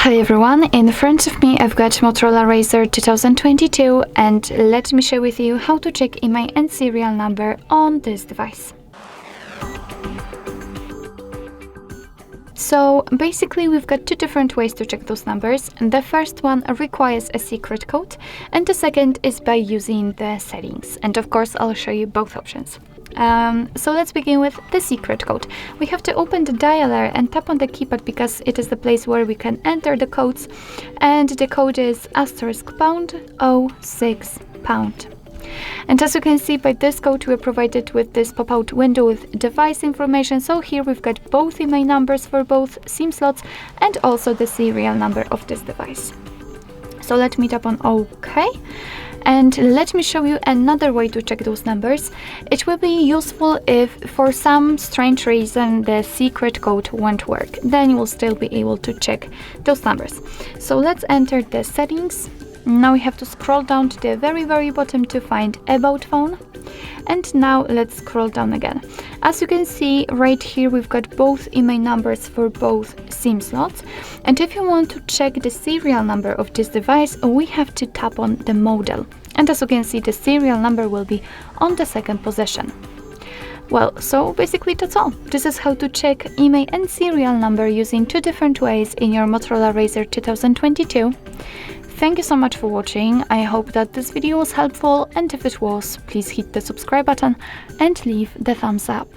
Hi everyone, in front of me I've got Motorola Razr 2022 and let me share with you how to check IMEI and serial number on this device. So basically we've got two different ways to check those numbers. The first one requires a secret code and the second is by using the settings, and of course I'll show you both options. So let's begin with the secret code. We have to open the dialer and tap on the keypad because it is the place where we can enter the codes, and the code is *#06#. And as you can see, by this code we're provided with this pop-out window with device information. So here we've got both IMEI numbers for both SIM slots and also the serial number of this device. So let me tap on OK. And let me show you another way to check those numbers. It will be useful if for some strange reason the secret code won't work. Then you will still be able to check those numbers. So let's enter the settings. Now we have to scroll down to the very bottom to find About Phone. And now let's scroll down again. As you can see right here, we've got both IMEI numbers for both SIM slots. And if you want to check the serial number of this device, we have to tap on the model. And as you can see, the serial number will be on the second position. Well, so basically that's all. This is how to check IMEI and serial number using two different ways in your Motorola Razr 2022. Thank you so much for watching. I hope that this video was helpful, and if it was, please hit the subscribe button and leave the thumbs up.